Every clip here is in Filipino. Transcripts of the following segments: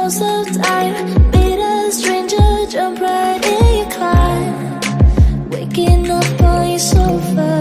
most of time. Meet a stranger, jump right in your climb. Waking up on your sofa.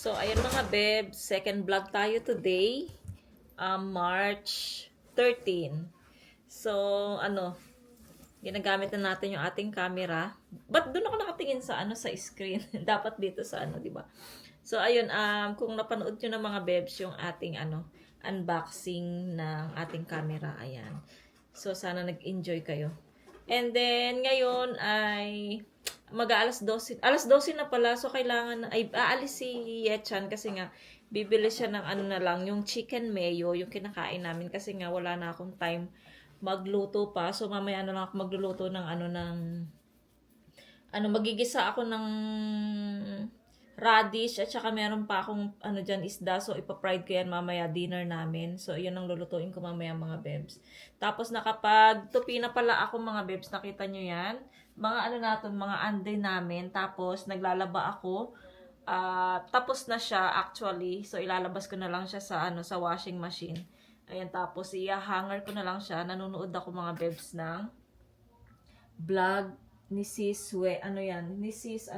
So, ayun mga bebs, second vlog tayo today, March 13. So, ginagamit na natin yung ating camera. Ba't doon ako nakatingin sa sa screen? Dapat dito sa di ba? So, ayun, kung napanood nyo ng mga bebs yung ating unboxing ng ating camera, ayan. So, sana nag-enjoy kayo. And then, ngayon ay mag-aalas 12. Alas 12 na pala. So, kailangan, ay aalis si Yechan kasi nga, bibili siya ng na lang, yung chicken mayo, yung kinakain namin kasi nga wala na akong time magluto pa. So, mamaya na lang ako magluluto ng magigisa ako ng radish at saka meron pa akong dyan isda. So, ipapride ko yan mamaya dinner namin. So, yun ang lulutuin ko mamaya mga bebs. Tapos, nakapag-tupi na pala ako mga bebs. Nakita nyo yan? Mga mga ande namin. Tapos, naglalaba ako. Tapos na siya actually. So, ilalabas ko na lang siya sa washing machine. Ayan, tapos hanger ko na lang siya. Nanonood ako mga bebs ng vlog ni Sis ni Sis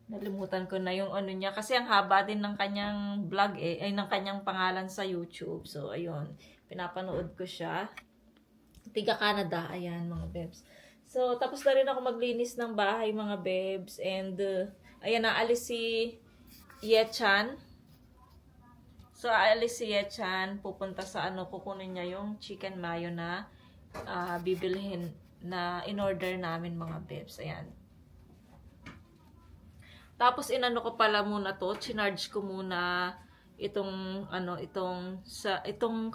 nalimutan ko na yung niya. Kasi ang haba din ng kanyang vlog ay ng kanyang pangalan sa YouTube. So, ayun. Pinapanood ko siya. Tiga Canada. Ayan, mga bebs. So, tapos na rin ako maglinis ng bahay, mga bebs. And, ayan, naalis si Yechan. So, aalis si Yechan. Pupunta sa kukunin niya yung chicken mayo na bibilhin na in-order namin, mga bebs. Ayan. Tapos inano ko pala muna to, chinarge ko muna itong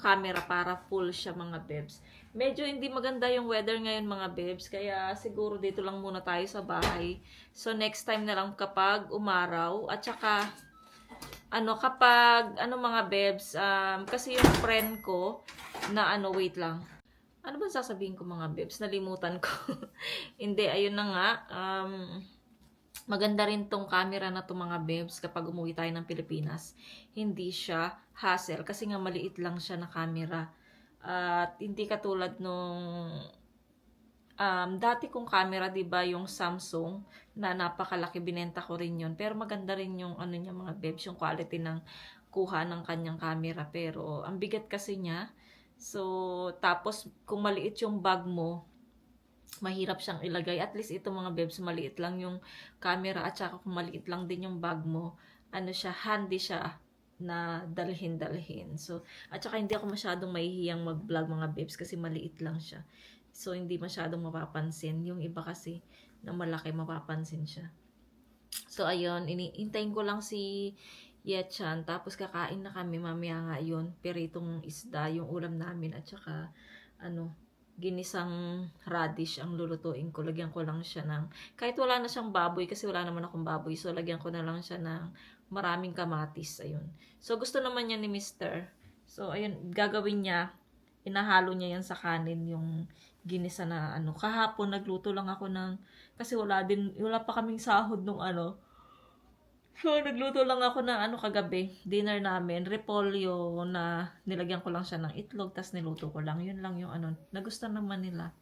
camera para full siya mga bebs. Medyo hindi maganda yung weather ngayon mga bebs, kaya siguro dito lang muna tayo sa bahay. So next time na lang kapag umaraw at saka kapag mga bebs, kasi yung friend ko na wait lang. Ano ba sasabihin ko mga bebs? Nalimutan ko. Hindi, ayun na nga. Maganda rin tong camera na to mga bebs kapag umuwi tayo ng Pilipinas. Hindi siya hassle kasi nga maliit lang siya na camera. At hindi katulad nung dati kong camera, 'di ba, yung Samsung na napakalaki, binenta ko rin 'yon. Pero maganda rin yung niya mga bebs, yung quality ng kuha ng kanyang camera. Pero ang bigat kasi niya. So, tapos kung maliit yung bag mo, mahirap siyang ilagay. At least ito mga bebs, maliit lang yung camera at saka kung maliit lang din yung bag mo, handy siya na dalhin. So, at saka hindi ako masyadong mahihiyang mag-vlog mga bebs kasi maliit lang siya. So, hindi masyadong mapapansin. Yung iba kasi na malaki, mapapansin siya. So, ayun, iniintayin ko lang si Yechan. Tapos, kakain na kami. Mamaya nga yun. Peritong isda, yung ulam namin. At saka, ginisang radish ang lulutuin ko. Lagyan ko lang siya ng, kahit wala na siyang baboy, kasi wala naman akong baboy. So, lagyan ko na lang siya ng maraming kamatis. Ayun. So, gusto naman niya ni Mr. So, ayun, gagawin niya. Inahalo niya yan sa kanin, yung ginisa na kahapon nagluto lang ako ng, kasi wala pa kaming sahod nung so nagluto lang ako ng kagabi, dinner namin, repolyo na nilagyan ko lang siya ng itlog, tas niluto ko lang, yun lang yung nagustuhan naman nila.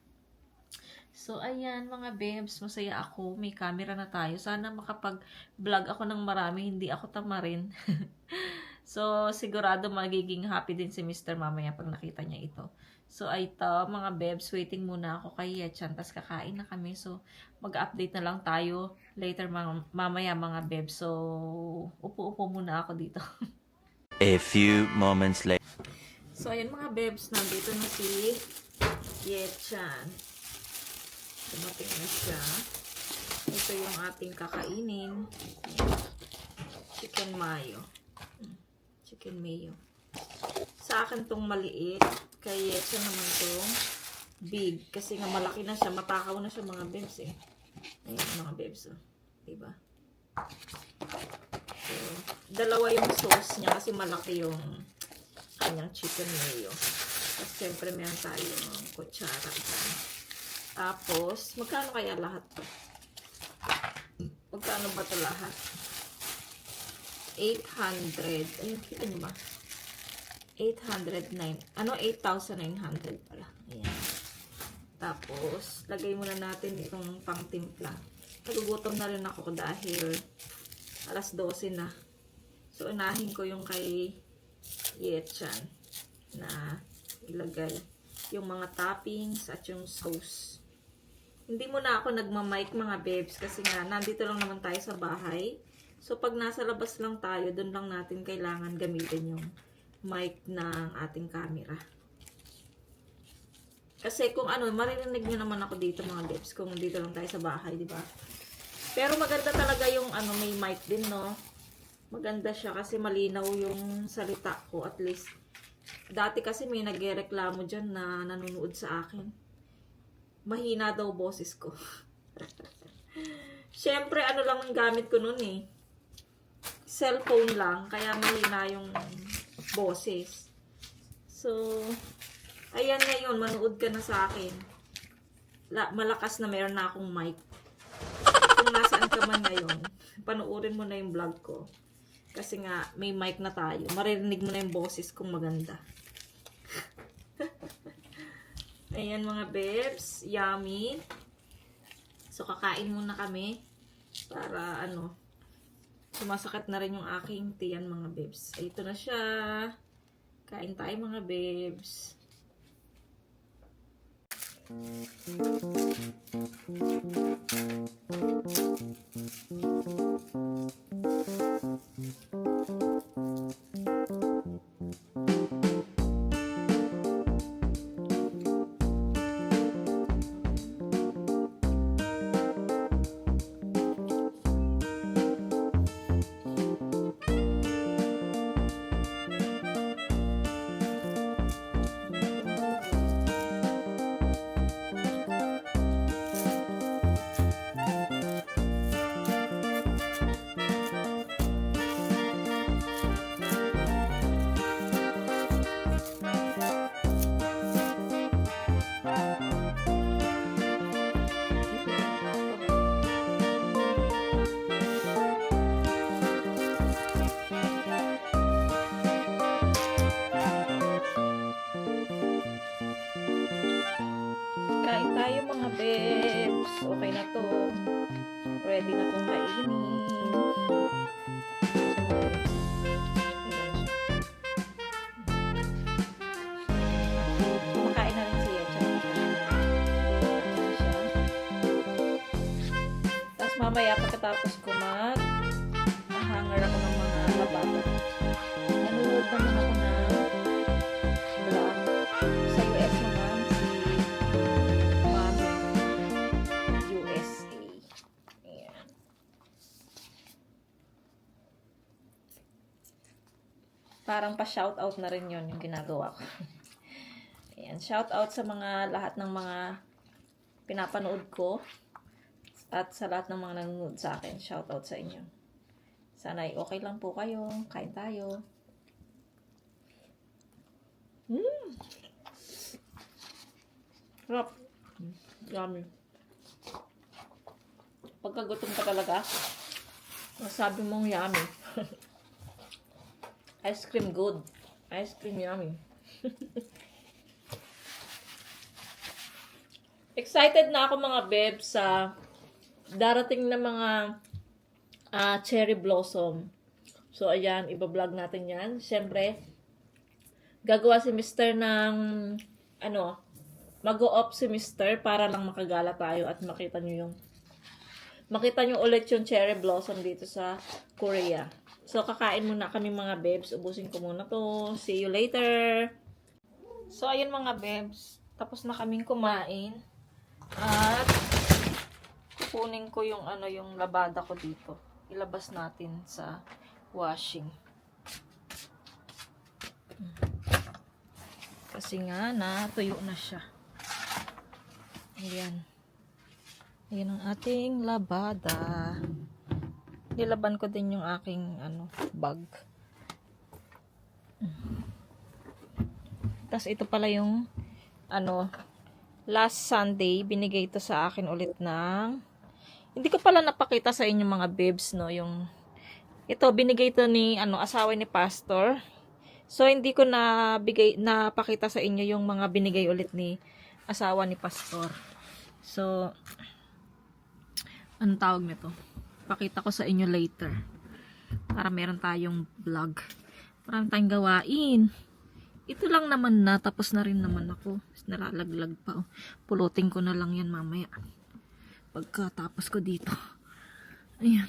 So ayan mga babes, masaya ako, may camera na tayo, sana makapag-vlog ako ng marami, hindi ako tamarin. So sigurado magiging happy din si Mr. mamaya pag nakita niya ito. So, ito, mga bebs, waiting muna ako kay Yechan, tas kakain na kami. So, mag-update na lang tayo later mamaya, mga bebs. So, upo-upo muna ako dito. A few moments later. So, ayun mga bebs, nandito na si Yechan. Dumating na siya. Ito yung ating kakainin. Chicken mayo. Chicken mayo. Sa akin tong maliit. Kay Yechan naman itong big. Kasi nga malaki na siya. Matakaw na siya mga bebs eh. Ayan mga bebs. Oh. Diba? So, dalawa yung sauce niya kasi malaki yung kanyang chicken mayo. Tapos syempre meron tayong kutsara. Tapos, magkano kaya lahat to? Magkano ba ito lahat? 800. Ayun, kita nyo ba? 809. 8,900 pala. Ayan. Tapos, lagay muna natin itong pangtimpla. Nagugutom na rin ako dahil alas 12 na. So, unahin ko yung kay Yechan na ilagay yung mga toppings at yung sauce. Hindi muna ako nagmamic mga babes kasi nga, nandito lang naman tayo sa bahay. So, pag nasa labas lang tayo, dun lang natin kailangan gamitin yung mic ng ating camera. Kasi kung maririnig nyo naman ako dito mga babes, kung dito lang tayo sa bahay, di ba? Pero maganda talaga yung may mic din, no? Maganda siya kasi malinaw yung salita ko at least. Dati kasi may nagreklamo dyan na nanonood sa akin. Mahina daw boses ko. Syempre, lang ang gamit ko nun eh. Cellphone lang, kaya mahina yung boses. So, ayan ngayon, manood ka na sa akin. Malakas na meron na akong mic. Kung nasaan ka man ngayon, panoorin mo na yung vlog ko. Kasi nga, may mic na tayo. Maririnig mo na yung boses kung maganda. Ayan mga bebs, yummy. So, kakain muna kami para sumasakit na rin yung aking tiyan mga bebs. Ito na siya. Kain tayo mga bebs. Kain tayo mga bebs. Okay na to. Ready na tong kainin. Kumakain na rin si Yechan. Tapos mamaya pagkatapos ko hanger ako ng mga lababo. Nanonood naman ako ng vlog sa US naman si Parang pa-shoutout na rin yon yung ginagawa ko. Ayan, shoutout sa mga lahat ng mga pinapanood ko at sa lahat ng mga nanonood sa akin. Shoutout sa inyo. Sana ay okay lang po kayo. Kain tayo. Sarap. Yummy. Pagkagutom ka talaga, masabi mong yummy. Ice cream good. Ice cream yummy. Excited na ako mga bebs sa darating na mga cherry blossom. So, ayan, ibablog natin yan. Siyempre, gagawa si Mr. ng, mag-o-off si Mr. para lang makagala tayo at makita nyo ulit yung cherry blossom dito sa Korea. So, kakain muna kami mga bebs. Ubusin ko muna to. See you later! So, ayun mga bebs. Tapos na kaming kumain. At, kukunin ko yung yung labada ko dito. Ilabas natin sa washing. Kasi nga, natuyo na siya. Ayan. Ayan ang ating labada. Nilaban ko din yung aking bag. Tapos ito pala yung last Sunday binigay ito sa akin ulit ng hindi ko pala napakita sa inyo mga bebs ito binigay ito ni asawa ni pastor. So hindi ko napakita sa inyo yung mga binigay ulit ni asawa ni pastor. So anong tawag nito? Pakita ko sa inyo later. Para meron tayong vlog. Marami tayong gawain. Ito lang naman na. Tapos na rin naman ako. Nalalaglag pa. Pulutin ko na lang yan mamaya. Pagkatapos ko dito. Ayan.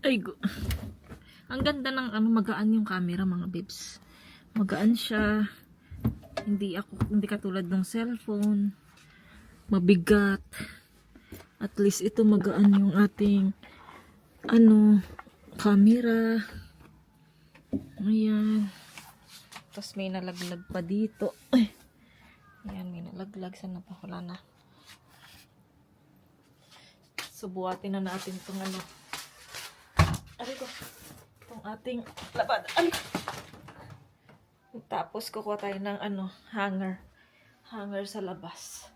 Ay, ang ganda ng magaan yung camera mga bebs. Magaan siya. Hindi katulad ng cellphone. Mabigat. At least ito magaan yung ating camera. Ayan. Tapos may nalaglag pa dito. Ayan, may nalaglag. Sana pa? Wala na. Subuhatin na natin itong itong ating labada. Tapos kukuha tayo ng hanger. Hanger sa labas.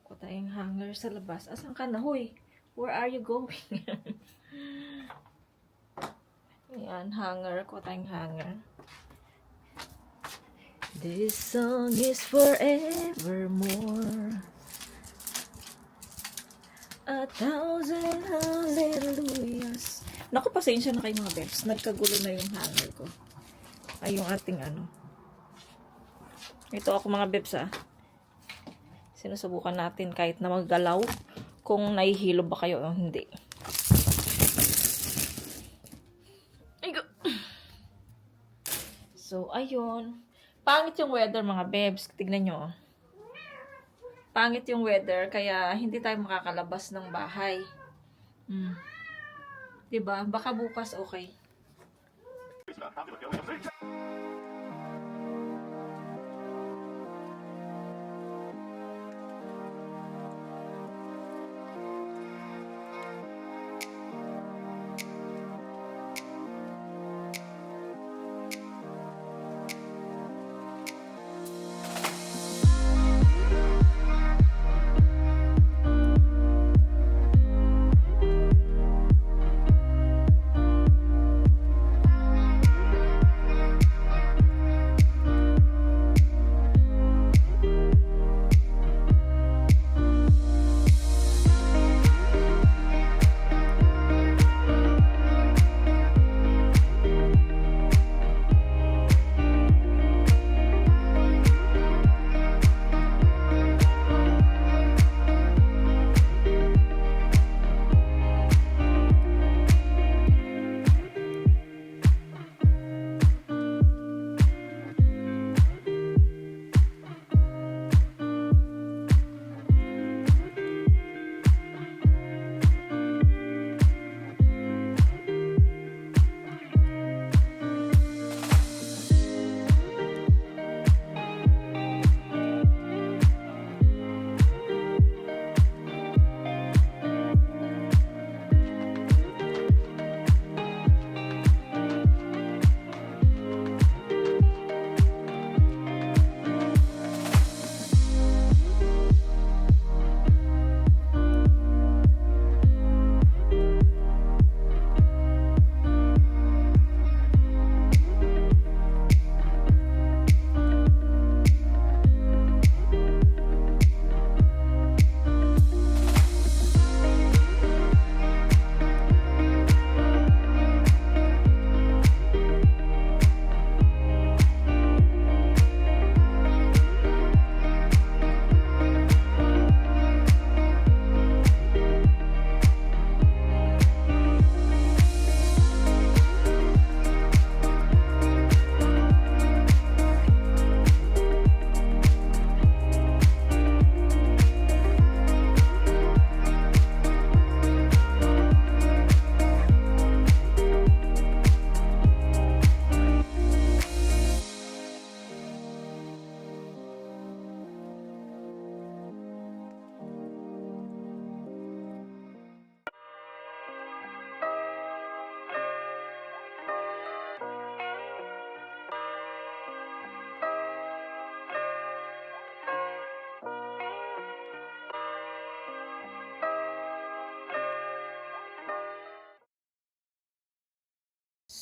Kuha tayong hanger sa labas. Asan ka na, hoy? Where are you going? Ayan, hanger. Kuha tayong hanger. This song is forevermore. 1,000 hallelujahs. Naku, pasensya na kayo mga bebs. Nagkagulo na yung hanger ko. Ay, yung ating Ito ako mga bebs Sinusubukan natin kahit na maggalaw kung nahihilo ba kayo o hindi. So, ayun. Pangit yung weather mga bebs. Tignan nyo. Pangit yung weather kaya hindi tayo makakalabas ng bahay. Diba? Baka bukas okay.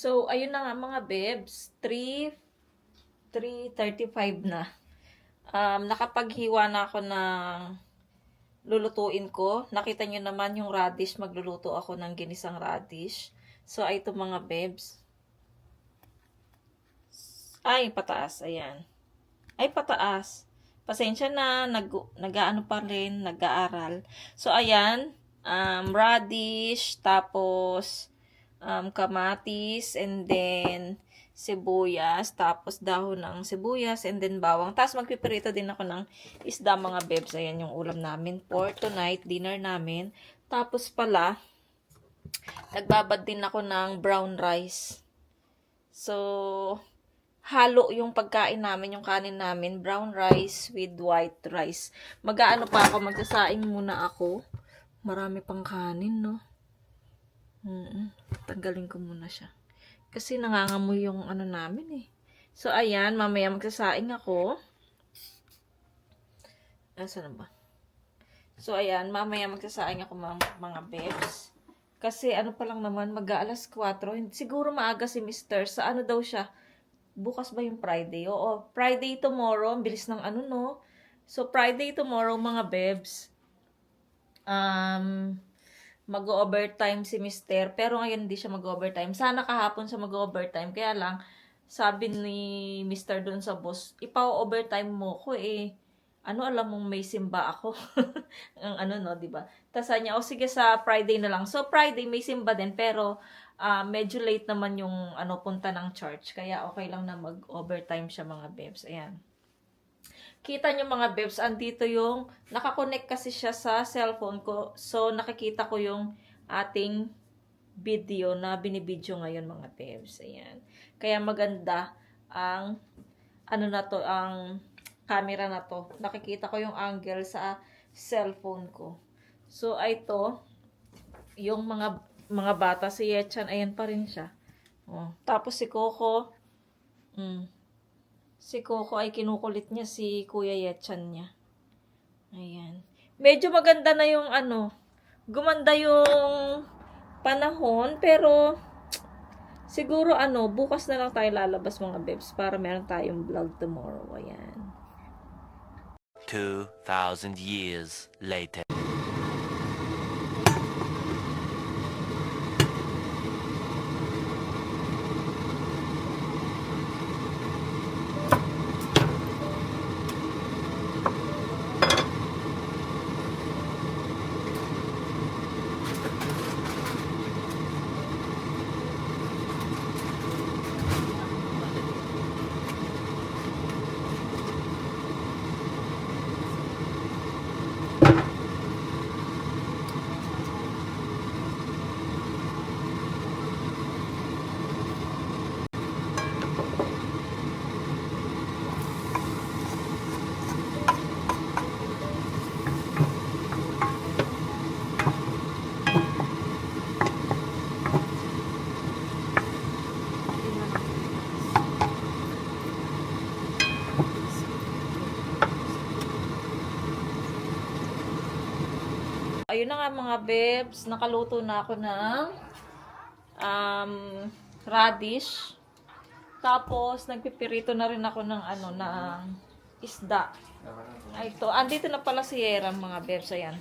So, ayun na nga mga bebs. 3:35 na. Nakapaghiwa na ako ng lulutuin ko. Nakita nyo naman yung radish. Magluluto ako ng ginisang radish. So, ay ito mga bebs. Ay, pataas. Ayan. Ay, pataas. Pasensya na. Nag-aano pa rin. Nag-aaral. So, ayan. Radish. Tapos, kamatis. And then, sibuyas. Tapos, dahon ng sibuyas. And then, bawang. Tapos, magpipirito din ako ng isda mga bebs. Ayan yung ulam namin. For tonight, dinner namin. Tapos pala, nagbabad din ako ng brown rice. So, halo yung pagkain namin, yung kanin namin, brown rice with white rice. Mag-aano pa ako, magsasaing muna ako. Marami pang kanin, no? Tanggalin ko muna siya. Kasi nangangamoy yung ano namin eh. So, ayan, mamaya magsasaing ako. Saan na ba? So, ayan, mamaya magsasaing ako mga bebs. Kasi ano pa lang naman, mag-aalas 4. Siguro maaga si Mr. Sa ano daw siya? Bukas ba yung Friday? Oo, Friday tomorrow. Ang bilis ng ano, no? So, Friday tomorrow, mga bebs. Mag-overtime si Mr. Pero ngayon hindi siya mag-overtime. Sana kahapon siya mag-overtime. Kaya lang, sabi ni Mr. doon sa boss, ipa-overtime mo ko eh. Ano, alam mong may simba ako. Ang ano, no, diba? Tapos niya, sige sa Friday na lang. So, Friday may simba din. Pero, medyo late naman yung punta ng church. Kaya okay lang na mag-overtime siya mga bebs. Ayan. Kita nyo mga bebs, andito yung nakakonect kasi siya sa cellphone ko. So, nakikita ko yung ating video na binibidyo ngayon mga bebs. Ayan. Kaya maganda ang ang camera na to. Nakikita ko yung angle sa cellphone ko. So, ito yung mga bata, si Yechan, ayan pa rin siya. Oh. Tapos si Coco, si Coco ay kinukulit niya si Kuya Yechan niya. Ayan. Medyo maganda na yung gumanda yung panahon, pero siguro bukas na lang tayo lalabas mga bebs para meron tayong vlog tomorrow. Ayan. 2,000 years later. Ayun na nga mga bebs, nakaluto na ako ng radish. Tapos nagpipirito na rin ako ng ng isda. Ay, ito. Andito na pala si Eram mga bebs. Ayan.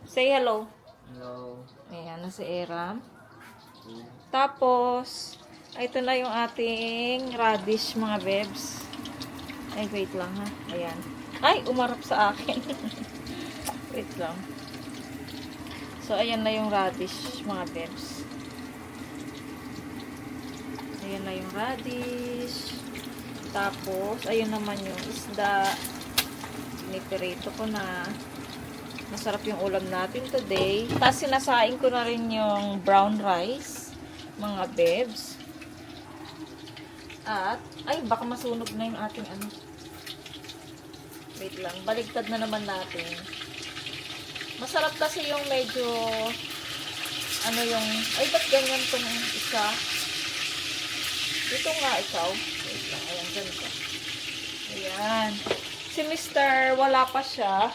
Say hello. Hello. Ayan na si Eram. Tapos, ito na yung ating radish mga bebs. Ay, wait lang ha. Ayan. Ay, umarap sa akin. Wait lang. So, ayan na yung radish, mga bebs. Ayan na yung radish. Tapos, ayun naman yung isda. Pinipirito ko na. Masarap yung ulam natin today. Tapos, sinasaing ko na rin yung brown rice, mga bebs. At, ay, baka masunog na yung ating Wait lang, baligtad na naman natin. Masarap kasi yung medyo ay ba't ganyan tong isa? Ito nga ikaw. Wait lang, ayan, ganito. Ayan. Si Mr. wala pa siya.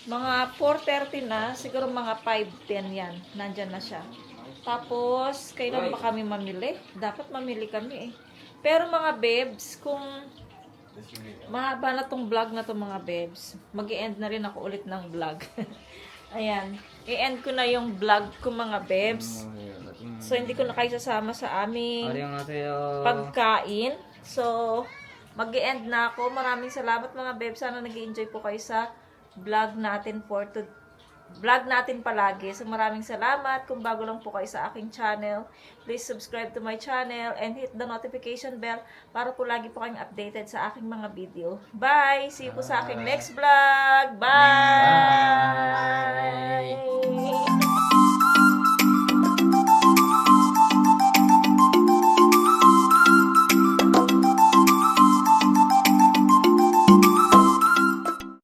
Mga 4:30 na, siguro mga 5:10 yan. Nandyan na siya. Tapos, kailan ba kami mamili? Dapat mamili kami eh. Pero mga bebs, kung mahaba na tong vlog na to mga bebs, mag-i-end na rin ako ulit ng vlog. Ayan. I-end ko na yung vlog ko mga bebs. So, hindi ko na kayo sasama sa aming pagkain. So, mag-i-end na ako. Maraming salamat mga bebs. Sana nag-i-enjoy po kayo sa vlog natin vlog natin palagi. So, maraming salamat. Kung bago lang po kayo sa aking channel, please subscribe to my channel and hit the notification bell para po lagi po kayong updated sa aking mga video. Bye! See you po sa aking next vlog! Bye!